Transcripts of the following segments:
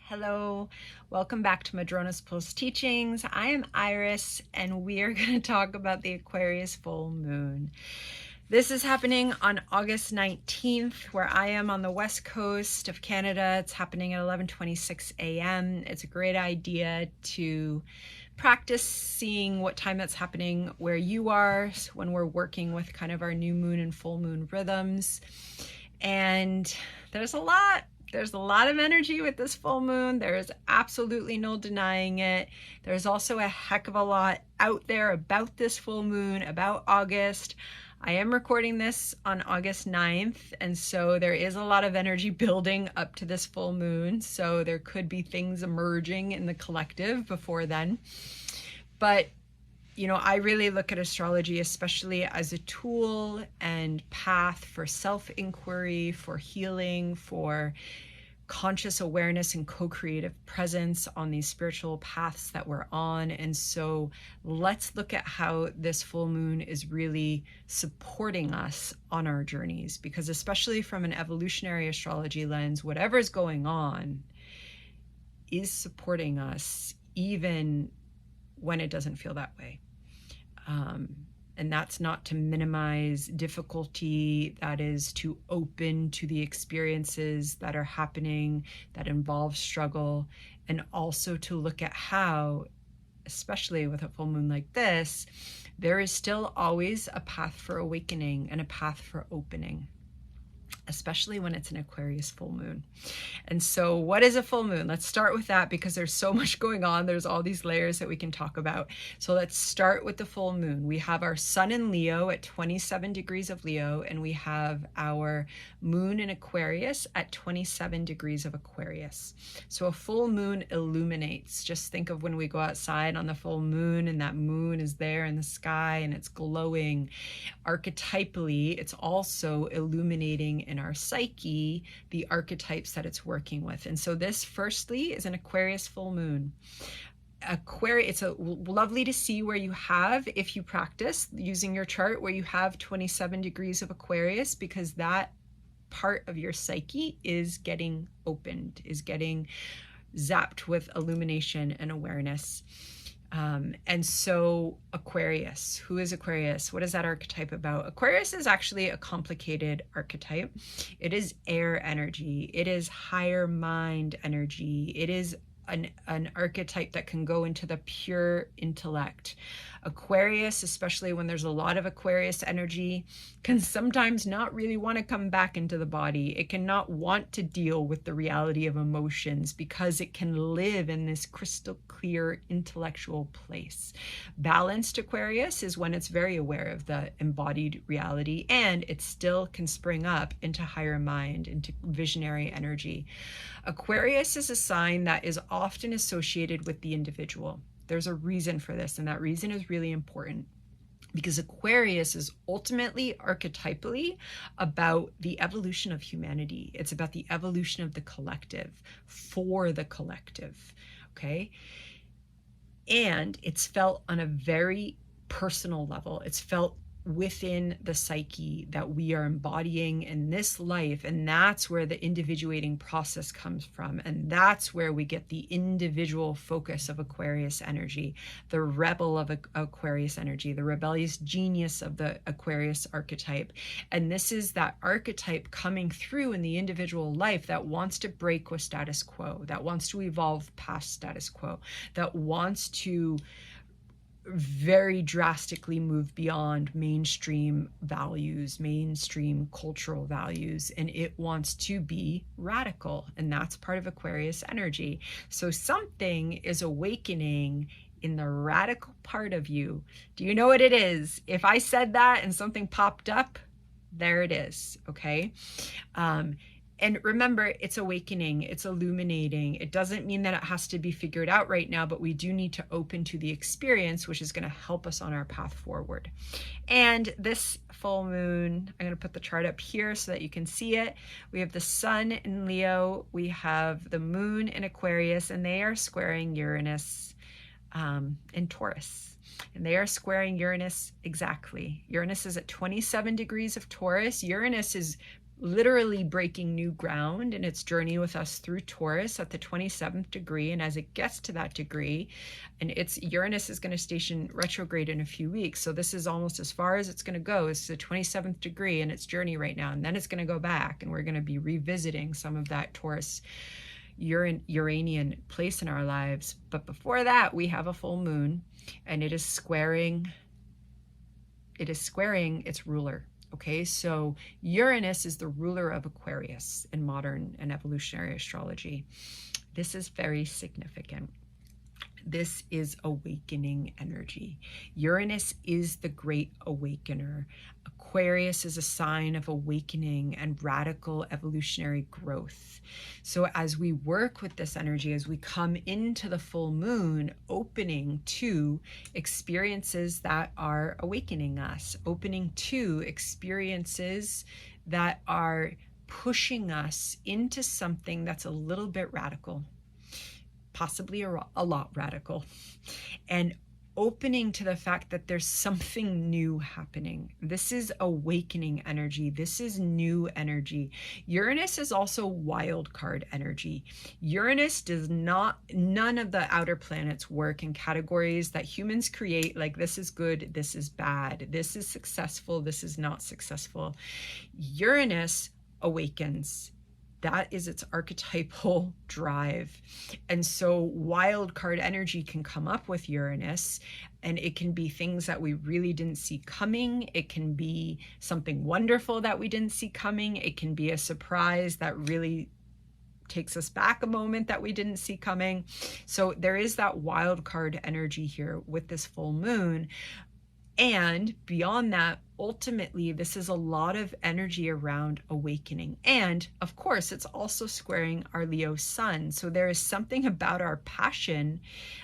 Hello, welcome back to Madrona's Pulse Teachings. I am Iris, and we are going to talk about the Aquarius Full Moon. This is happening on August 19th, where I am on the west coast of Canada. It's happening at 11:26 a.m. It's a great idea to practice seeing what time that's happening where you are when we're working with kind of our new moon and full moon rhythms. And there's a lot of energy with this full moon. There is absolutely no denying it. There's also a heck of a lot out there about this full moon, about August. I am recording this on August 9th, and so there is a lot of energy building up to this full moon. So there could be things emerging in the collective before then. But you know, I really look at astrology especially as a tool and path for self-inquiry, for healing, for conscious awareness and co-creative presence on these spiritual paths that we're on. And so let's look at how this full moon is really supporting us on our journeys, because especially from an evolutionary astrology lens, whatever's going on is supporting us even when it doesn't feel that way. And that's not to minimize difficulty, that is to open to the experiences that are happening that involve struggle, and also to look at how, especially with a full moon like this, there is still always a path for awakening and a path for opening, especially when it's an Aquarius full moon. And so what is a full moon? Let's start with that, because there's so much going on. There's all these layers that we can talk about. So let's start with the full moon. We have our sun in Leo at 27 degrees of Leo, and we have our moon in Aquarius at 27 degrees of Aquarius. So a full moon illuminates. Just think of when we go outside on the full moon and that moon is there in the sky and it's glowing. Archetypally, it's also illuminating in our psyche the archetypes that it's working with. And so this firstly is an Aquarius full moon. It's lovely to see where you have, if you practice using your chart, where you have 27 degrees of Aquarius, because that part of your psyche is getting opened, is getting zapped with illumination and awareness. And so Aquarius, who is Aquarius? What is that archetype about? Aquarius is actually a complicated archetype. It is air energy. It is higher mind energy. It is an archetype that can go into the pure intellect. Aquarius, especially when there's a lot of Aquarius energy, can sometimes not really want to come back into the body. It cannot want to deal with the reality of emotions because it can live in this crystal clear intellectual place. Balanced Aquarius is when it's very aware of the embodied reality, and it still can spring up into higher mind, into visionary energy. Aquarius is a sign that is often associated with the individual. There's a reason for this, and that reason is really important, because Aquarius is ultimately, archetypally, about the evolution of humanity. It's about the evolution of the collective, for the collective, okay? And it's felt on a very personal level. It's felt within the psyche that we are embodying in this life, and that's where the individuating process comes from, and that's where we get the individual focus of Aquarius energy, the rebel of Aquarius energy, the rebellious genius of the Aquarius archetype. And this is that archetype coming through in the individual life that wants to break with status quo, that wants to evolve past status quo, that wants to very drastically move beyond mainstream values, mainstream cultural values, and it wants to be radical, and that's part of Aquarius energy. So something is awakening in the radical part of you. Do you know what it is? If I said that and something popped up, there it is, okay? And remember, it's awakening, it's illuminating. It doesn't mean that it has to be figured out right now, but we do need to open to the experience, which is going to help us on our path forward. And this full moon, I'm going to put the chart up here so that you can see it. We have the sun in Leo, we have the moon in Aquarius, and they are squaring Uranus in Taurus. And they are squaring Uranus exactly. Uranus is at 27 degrees of Taurus. Uranus is literally breaking new ground in its journey with us through Taurus at the 27th degree. And as it gets to that degree, and Uranus is going to station retrograde in a few weeks. So this is almost as far as it's going to go. It's the 27th degree in its journey right now. And then it's going to go back, and we're going to be revisiting some of that Taurus Uranian place in our lives. But before that, we have a full moon, and it is squaring its ruler. Okay, so Uranus is the ruler of Aquarius in modern and evolutionary astrology. This is very significant. This is awakening energy. Uranus is the great awakener. Aquarius is a sign of awakening and radical evolutionary growth. So as we work with this energy, as we come into the full moon, opening to experiences that are awakening us, opening to experiences that are pushing us into something that's a little bit radical, possibly a lot radical, and opening to the fact that there's something new happening. This is awakening energy. This is new energy. Uranus is also wild card energy. Uranus does not, none of the outer planets work in categories that humans create, like this is good, this is bad, this is successful, this is not successful. Uranus awakens. That is its archetypal drive. And so wild card energy can come up with Uranus, and it can be things that we really didn't see coming. It can be something wonderful that we didn't see coming. It can be a surprise that really takes us back a moment that we didn't see coming. So there is that wild card energy here with this full moon. And beyond that, ultimately, this is a lot of energy around awakening. And of course, it's also squaring our Leo Sun. So there is something about our passion,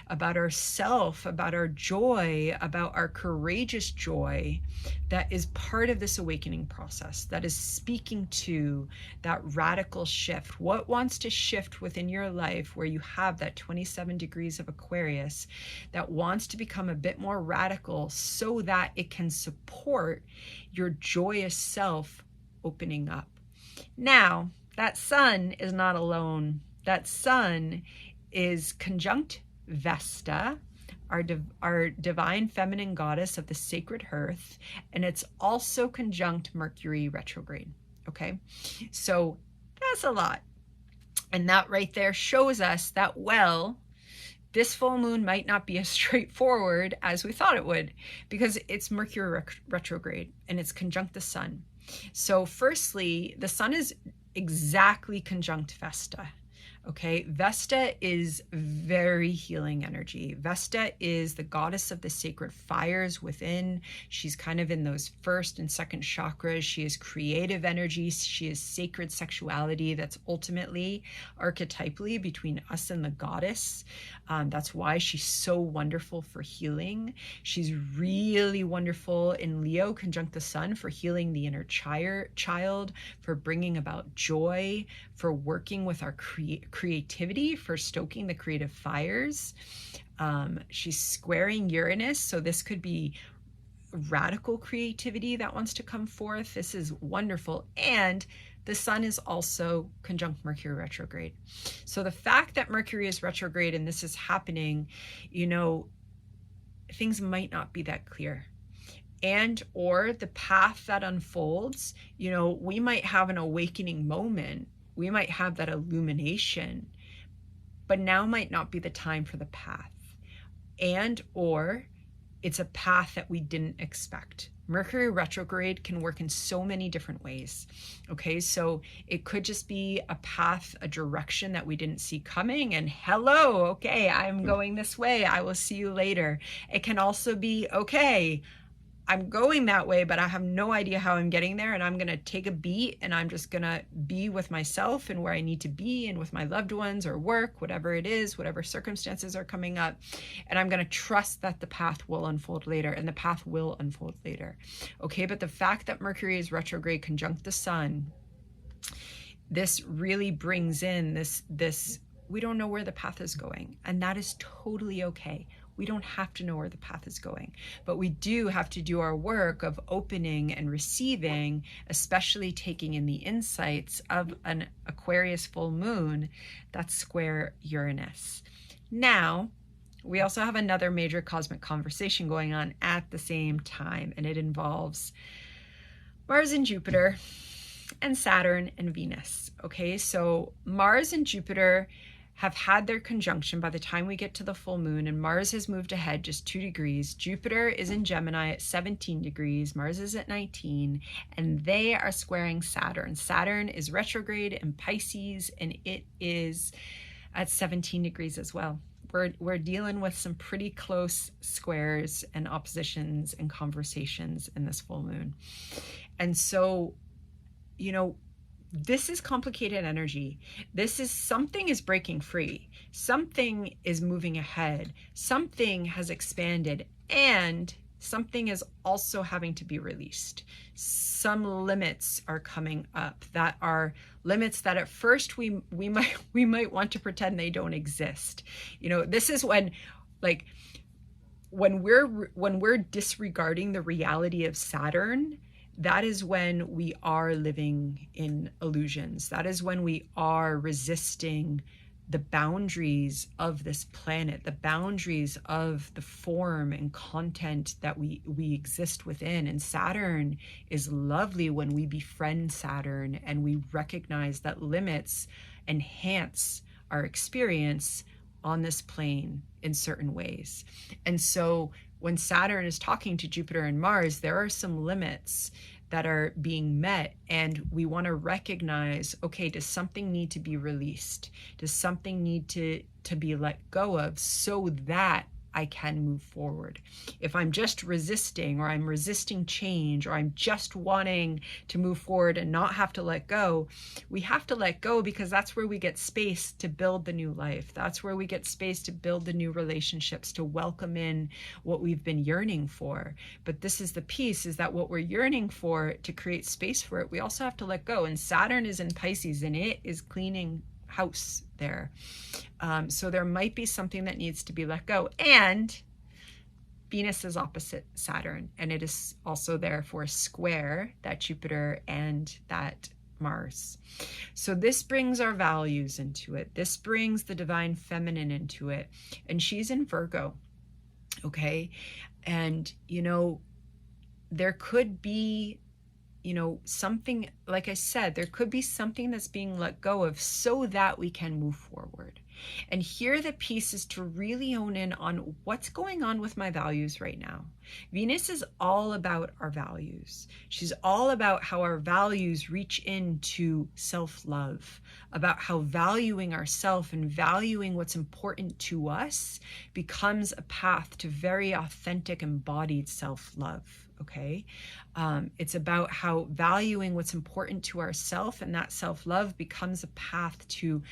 about our self, about our joy, about our courageous joy that is part of this awakening process, that is speaking to that radical shift. What wants to shift within your life where you have that 27 degrees of Aquarius that wants to become a bit more radical so that it can support your joyous self opening up. Now, that sun is not alone. That sun is conjunct Vesta, our divine feminine goddess of the sacred hearth, and it's also conjunct Mercury retrograde. Okay, so that's a lot. And that right there shows us that, well, this full moon might not be as straightforward as we thought it would, because it's Mercury retrograde and it's conjunct the sun. So firstly, the sun is exactly conjunct Vesta. Okay, Vesta is very healing energy. Vesta is the goddess of the sacred fires within. She's kind of in those first and second chakras. She is creative energy. She is sacred sexuality that's ultimately archetypally between us and the goddess. That's why she's so wonderful for healing. She's really wonderful in Leo conjunct the sun for healing the inner child, for bringing about joy, for working with our creativity, for stoking the creative fires. She's squaring Uranus, so this could be radical creativity that wants to come forth. This is wonderful. And the sun is also conjunct Mercury retrograde. So the fact that Mercury is retrograde and this is happening, you know, things might not be that clear. And or the path that unfolds, you know, we might have an awakening moment. We might have that illumination, but now might not be the time for the path. And or it's a path that we didn't expect. Mercury retrograde can work in so many different ways. Okay, so it could just be a path, a direction that we didn't see coming, and hello, okay, I'm going this way, I will see you later. It can also be, okay, I'm going that way, but I have no idea how I'm getting there, and I'm going to take a beat and I'm just going to be with myself and where I need to be and with my loved ones or work, whatever it is, whatever circumstances are coming up. And I'm going to trust that the path will unfold later, and the path will unfold later. Okay, but the fact that Mercury is retrograde conjunct the sun, this really brings in this we don't know where the path is going, and that is totally okay. We don't have to know where the path is going, but we do have to do our work of opening and receiving, especially taking in the insights of an Aquarius full moon that's square Uranus. Now, we also have another major cosmic conversation going on at the same time, and it involves Mars and Jupiter and Saturn and Venus. Okay, so Mars and Jupiter have had their conjunction by the time we get to the full moon, and Mars has moved ahead just 2 degrees. Jupiter is in Gemini at 17 degrees, Mars is at 19, and they are squaring Saturn. Saturn is retrograde in Pisces, and it is at 17 degrees as well. We're dealing with some pretty close squares and oppositions and conversations in this full moon. And so, you know, this is complicated energy. This is something is breaking free. Something is moving ahead. Something has expanded, and something is also having to be released. Some limits are coming up that are limits that at first we might want to pretend they don't exist. You know, this is when, like, when we're disregarding the reality of Saturn, that is when we are living in illusions. That is when we are resisting the boundaries of this planet, the boundaries of the form and content that we exist within. And Saturn is lovely when we befriend Saturn and we recognize that limits enhance our experience on this plane in certain ways. And so when Saturn is talking to Jupiter and Mars, there are some limits that are being met, and we want to recognize, okay, does something need to be released? Does something need to be let go of so that I can move forward? If I'm just resisting, or I'm resisting change, or I'm just wanting to move forward and not have to let go, we have to let go, because that's where we get space to build the new life. That's where we get space to build the new relationships, to welcome in what we've been yearning for. But this is the piece, is that what we're yearning for, to create space for it, we also have to let go. And Saturn is in Pisces, and it is cleaning house there. So there might be something that needs to be let go. And Venus is opposite Saturn, and it is also therefore square that Jupiter and that Mars. So this brings our values into it. This brings the divine feminine into it. And she's in Virgo. Okay. And, you know, there could be, you know, something, like I said, there could be something that's being let go of so that we can move forward. And here the piece is to really hone in on what's going on with my values right now. Venus is all about our values. She's all about how our values reach into self-love, about how valuing ourselves and valuing what's important to us becomes a path to very authentic, embodied self-love. Okay, it's about how valuing what's important to ourselves, and that self-love becomes a path to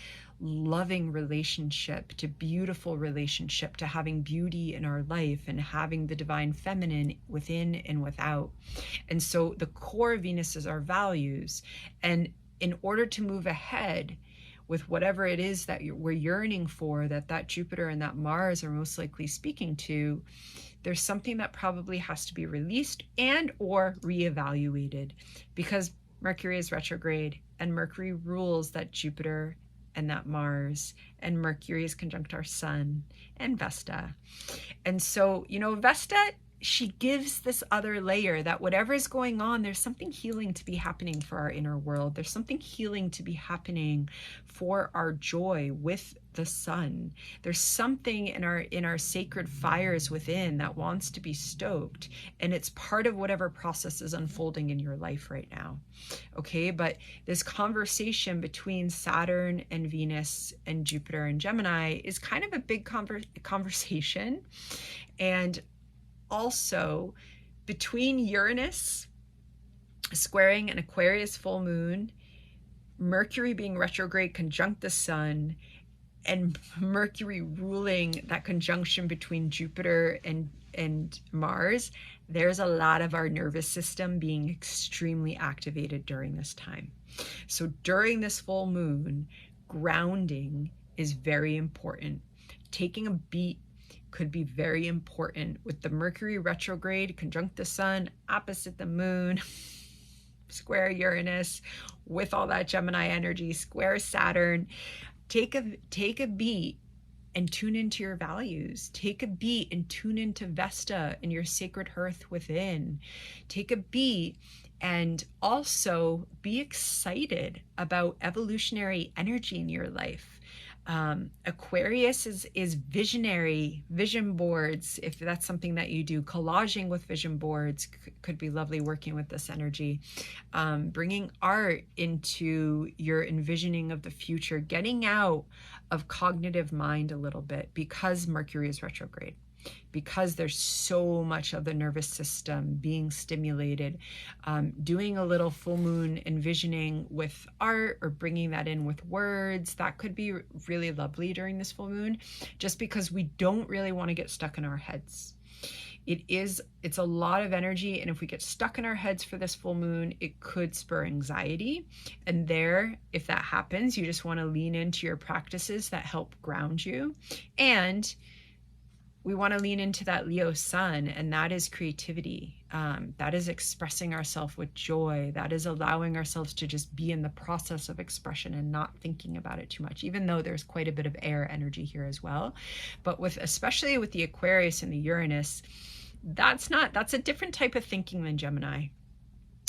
loving relationship, to beautiful relationship, to having beauty in our life and having the divine feminine within and without. And so the core of Venus is our values. And in order to move ahead with whatever it is that we're yearning for, that Jupiter and that Mars are most likely speaking to, there's something that probably has to be released and or reevaluated, because Mercury is retrograde, and Mercury rules that Jupiter and that Mars, and Mercury is conjunct our Sun and Vesta. And so, you know, Vesta, she gives this other layer that whatever is going on, there's something healing to be happening for our inner world. There's something healing to be happening for our joy with the sun. There's something in our sacred fires within that wants to be stoked, and it's part of whatever process is unfolding in your life right now. Okay, but this conversation between Saturn and Venus and Jupiter and Gemini is kind of a big conversation. And also between Uranus squaring an Aquarius full moon, Mercury being retrograde conjunct the sun, and Mercury ruling that conjunction between Jupiter and Mars, there's a lot of our nervous system being extremely activated during this time. So during this full moon, grounding is very important. Taking a beat, could be very important with the Mercury retrograde, conjunct the sun, opposite the moon, square Uranus, with all that Gemini energy, square Saturn. Take a beat and tune into your values. Take a beat and tune into Vesta and your sacred hearth within. Take a beat and also be excited about evolutionary energy in your life. Aquarius is visionary, vision boards. If that's something that you do, collaging with vision boards could be lovely, working with this energy. Bringing art into your envisioning of the future, getting out of cognitive mind a little bit, because Mercury is retrograde, because there's so much of the nervous system being stimulated. Doing a little full moon envisioning with art, or bringing that in with words, that could be really lovely during this full moon, just because we don't really want to get stuck in our heads. It's a lot of energy, and if we get stuck in our heads for this full moon, it could spur anxiety. And if that happens, you just want to lean into your practices that help ground you. And we want to lean into that Leo sun, and that is creativity. That is expressing ourselves with joy. That is allowing ourselves to just be in the process of expression and not thinking about it too much, even though there's quite a bit of air energy here as well. But especially with the Aquarius and the Uranus, that's a different type of thinking than Gemini.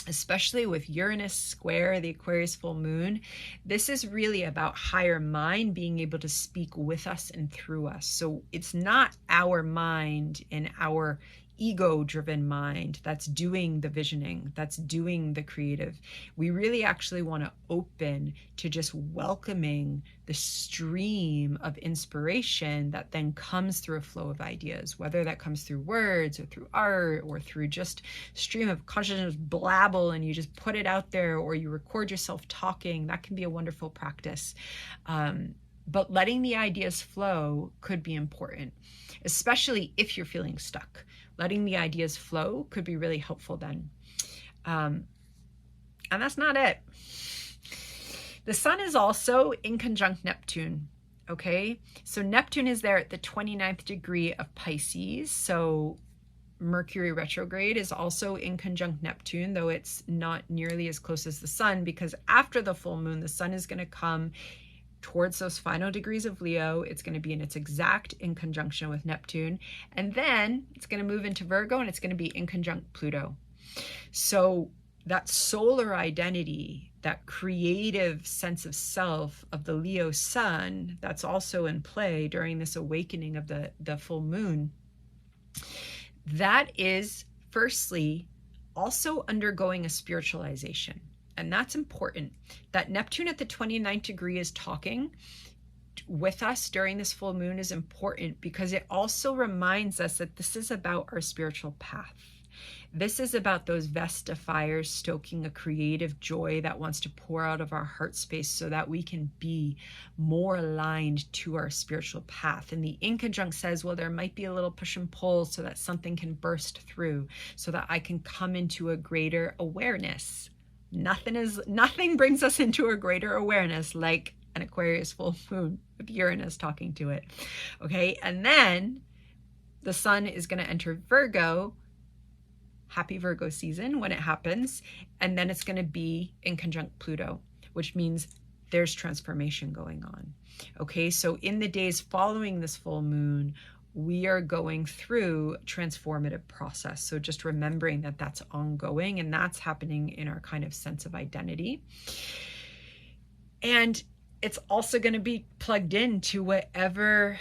Especially with Uranus square the Aquarius full moon, this is really about higher mind being able to speak with us and through us. So it's not our mind and our ego-driven mind that's doing the visioning, that's doing the creative. We really actually want to open to just welcoming the stream of inspiration that then comes through a flow of ideas, whether that comes through words or through art or through just stream of consciousness blabble, and you just put it out there, or you record yourself talking. That can be a wonderful practice. But letting the ideas flow could be important, especially if you're feeling stuck. Letting the ideas flow could be really helpful then. And that's not it. The sun is also in conjunct Neptune, okay? So Neptune is there at the 29th degree of Pisces. So Mercury retrograde is also in conjunct Neptune, though it's not nearly as close as the sun, because after the full moon, the sun is going to come towards those final degrees of Leo. It's going to be in its exact in conjunction with Neptune. And then it's going to move into Virgo, and it's going to be in conjunct Pluto. So that solar identity, that creative sense of self of the Leo sun, that's also in play during this awakening of the full moon, that is firstly also undergoing a spiritualization. And that's important. That Neptune at the 29th degree is talking with us during this full moon is important, because it also reminds us that this is about our spiritual path. This is about those Vesta fires stoking a creative joy that wants to pour out of our heart space so that we can be more aligned to our spiritual path. And the in conjunct says, well, there might be a little push and pull so that something can burst through, so that I can come into a greater awareness. Nothing brings us into a greater awareness like an Aquarius full moon with Uranus talking to it. Okay, and then the sun is going to enter Virgo. Happy Virgo season when it happens. And then it's going to be in conjunct Pluto, which means there's transformation going on. Okay, so in the days following this full moon, we are going through a transformative process. So just remembering that that's ongoing, and that's happening in our kind of sense of identity. And it's also going to be plugged into whatever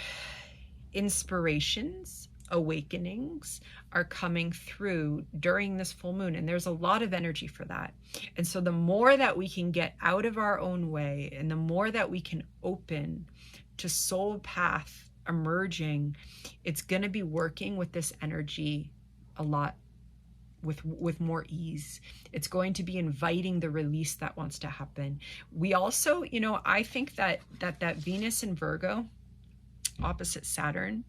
inspirations, awakenings are coming through during this full moon. And there's a lot of energy for that. And so the more that we can get out of our own way, and the more that we can open to soul path emerging, it's going to be working with this energy a lot with more ease. It's going to be inviting the release that wants to happen. We also, I think that Venus in Virgo opposite Saturn,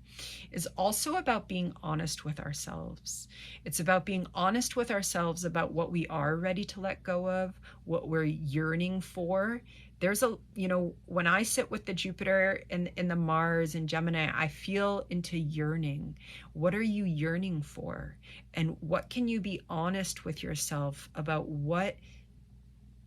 is also about being honest with ourselves. It's about being honest with ourselves about what we are ready to let go of, what we're yearning for. There's a, you know, when I sit with the Jupiter and the Mars and Gemini, I feel into yearning. What are you yearning for? And what can you be honest with yourself about what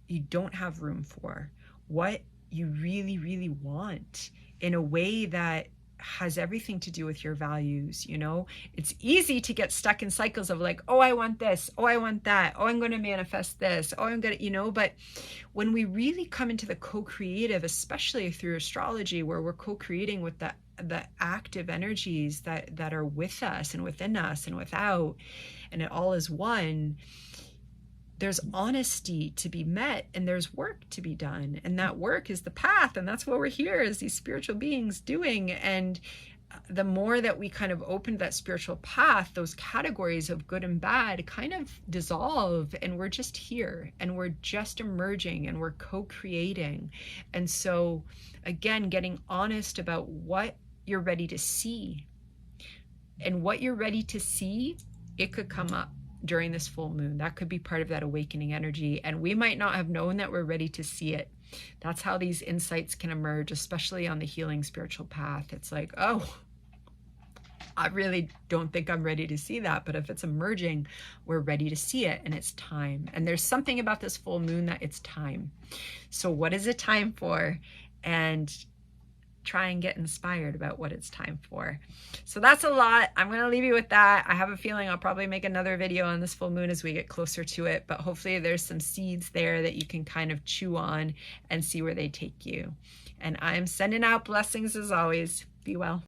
you don't have room for? What you really, really want in a way that has everything to do with your values. You know, it's easy to get stuck in cycles of like, oh, I want this, oh, I want that, oh, I'm going to manifest this, oh, I'm going to, you know, but when we really come into the co-creative, especially through astrology, where we're co-creating with the active energies that are with us and within us and without, and it all is one, there's honesty to be met and there's work to be done. And that work is the path. And that's what we're here as these spiritual beings doing. And the more that we kind of open that spiritual path, those categories of good and bad kind of dissolve, and we're just here and we're just emerging and we're co-creating. And so again, getting honest about what you're ready to see, and what you're ready to see, it could come up during this full moon. That could be part of that awakening energy, and we might not have known that we're ready to see it. That's how these insights can emerge, especially on the healing spiritual path. It's like, oh, I really don't think I'm ready to see that, but if it's emerging, we're ready to see it, and it's time. And there's something about this full moon that it's time. So what is it time for? And try and get inspired about what it's time for. So that's a lot. I'm going to leave you with that. I have a feeling I'll probably make another video on this full moon as we get closer to it, but hopefully there's some seeds there that you can kind of chew on and see where they take you. And I'm sending out blessings as always. Be well.